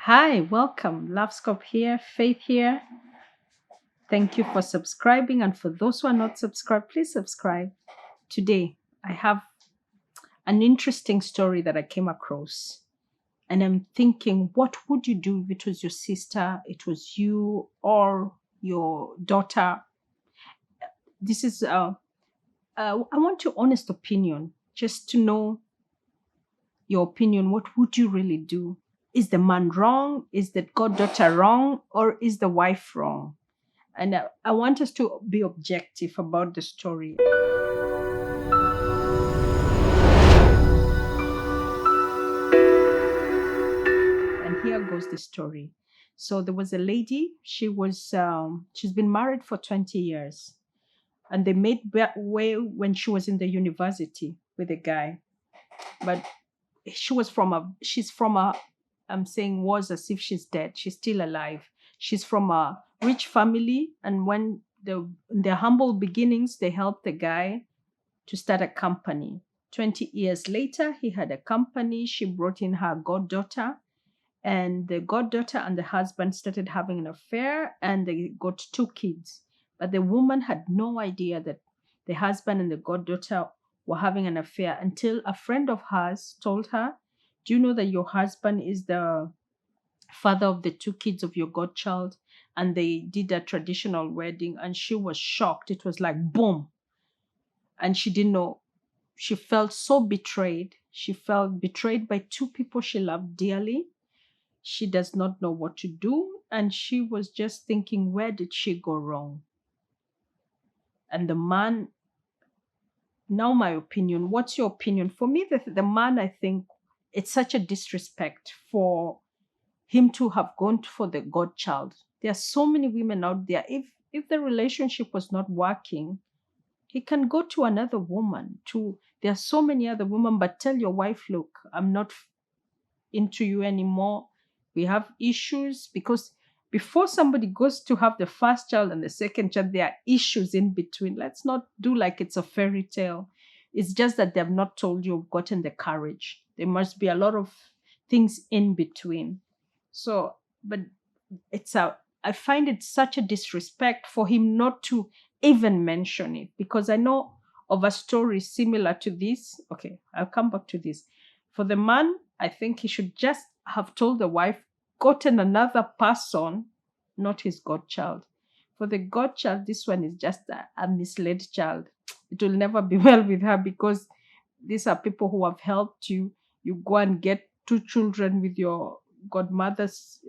Hi, welcome. Love Scope here, Faith here. Thank you for subscribing. And for those who are not subscribed, please subscribe. Today, I have an interesting story that I came across. And I'm thinking, what would you do if it was your sister, it was you, or your daughter? This is, I want your honest opinion, just to know your opinion. What would you really do? Is the man wrong? Is the goddaughter wrong? Or is the wife wrong? And I want us to be objective about the story. And here goes the story. So there was a lady. She's been married for 20 years, and they made way when she was in the university with a guy. But she's from a, I'm saying was as if she's dead. She's still alive. She's from a rich family, and when in their humble beginnings, they helped the guy to start a company. 20 years later, he had a company. She brought in her goddaughter, and the goddaughter and the husband started having an affair, and they got two kids. But the woman had no idea that the husband and the goddaughter were having an affair until a friend of hers told her, "Do you know that your husband is the father of the two kids of your godchild?" And they did a traditional wedding, and she was shocked. It was like boom. And she didn't know. She felt so betrayed. She felt betrayed by two people she loved dearly. She does not know what to do. And she was just thinking, where did she go wrong? And the man, now my opinion, what's your opinion? For me, the man, I think it's such a disrespect for him to have gone for the godchild. There are so many women out there. If the relationship was not working, he can go to another woman. There are so many other women, but tell your wife, look, I'm not into you anymore. We have issues, because before somebody goes to have the first child and the second child, there are issues in between. Let's not do like it's a fairy tale. It's just that they've not told you, you've gotten the courage. There must be a lot of things in between. So, but I find it such a disrespect for him not to even mention it, because I know of a story similar to this. Okay, I'll come back to this. For the man, I think he should just have told the wife, gotten another person, not his godchild. For the godchild, this one is just a misled child. It will never be well with her, because these are people who have helped you. You go and get two children with your godmother's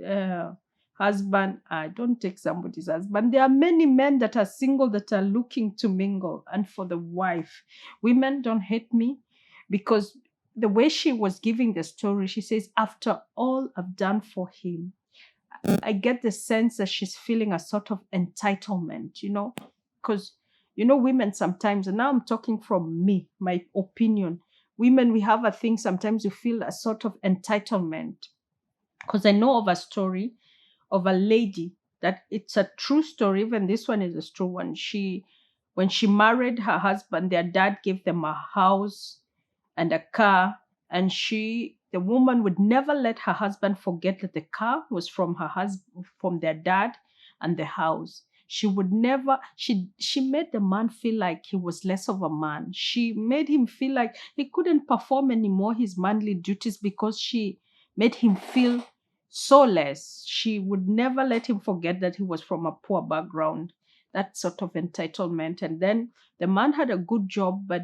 husband. I don't take somebody's husband. There are many men that are single that are looking to mingle. And for the wife, women, don't hate me, because the way she was giving the story, she says, after all I've done for him, I get the sense that she's feeling a sort of entitlement, because, women sometimes, and now I'm talking from me, my opinion, women, we have a thing, sometimes you feel a sort of entitlement. Because I know of a story of a lady that it's a true story. Even this one is a true one. When she married her husband, their dad gave them a house and a car, and the woman would never let her husband forget that the car was from her husband, from their dad, and the house. She would never, she made the man feel like he was less of a man. She made him feel like he couldn't perform anymore his manly duties, because she made him feel so less. She would never let him forget that he was from a poor background. That sort of entitlement. And then the man had a good job, but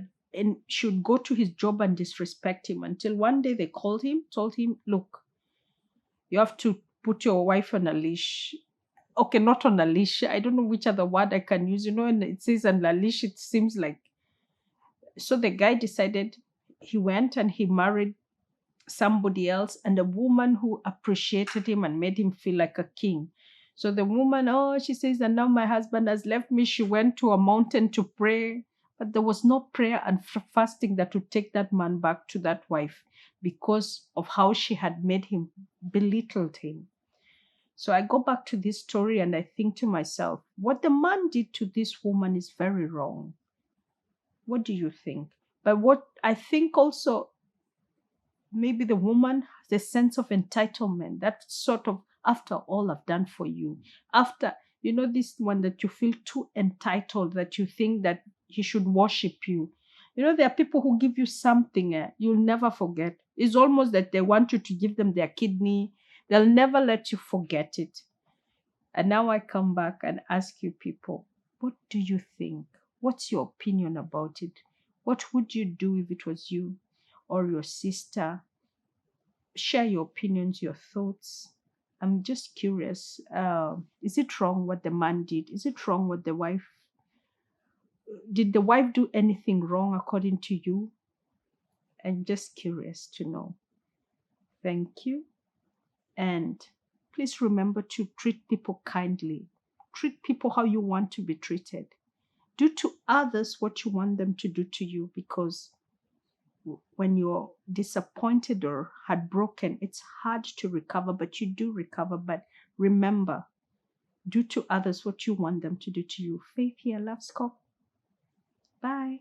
should go to his job and disrespect him, until one day they called him, told him, look, you have to put your wife on a leash. Okay, not on a leash. I don't know which other word I can use. And it says on a leash, it seems like. So the guy decided, he went and he married somebody else, and a woman who appreciated him and made him feel like a king. So the woman, oh, she says, and now my husband has left me. She went to a mountain to pray, but there was no prayer and fasting that would take that man back to that wife, because of how she had made him, belittled him. So I go back to this story and I think to myself, what the man did to this woman is very wrong. What do you think? But what I think also, maybe the woman has a sense of entitlement, that sort of, after all I've done for you, after, this one that you feel too entitled, that you think that he should worship you. There are people who give you something, you'll never forget. It's almost that they want you to give them their kidney. They'll never let you forget it. And now I come back and ask you people, what do you think? What's your opinion about it? What would you do if it was you or your sister? Share your opinions, your thoughts. I'm just curious. Is it wrong what the man did? Is it wrong what the wife did? The wife do anything wrong according to you? I'm just curious to know. Thank you. And please remember to treat people kindly. Treat people how you want to be treated. Do to others what you want them to do to you, because when you're disappointed or heartbroken, it's hard to recover, but you do recover. But remember, do to others what you want them to do to you. Faith here, Love Scope. Bye.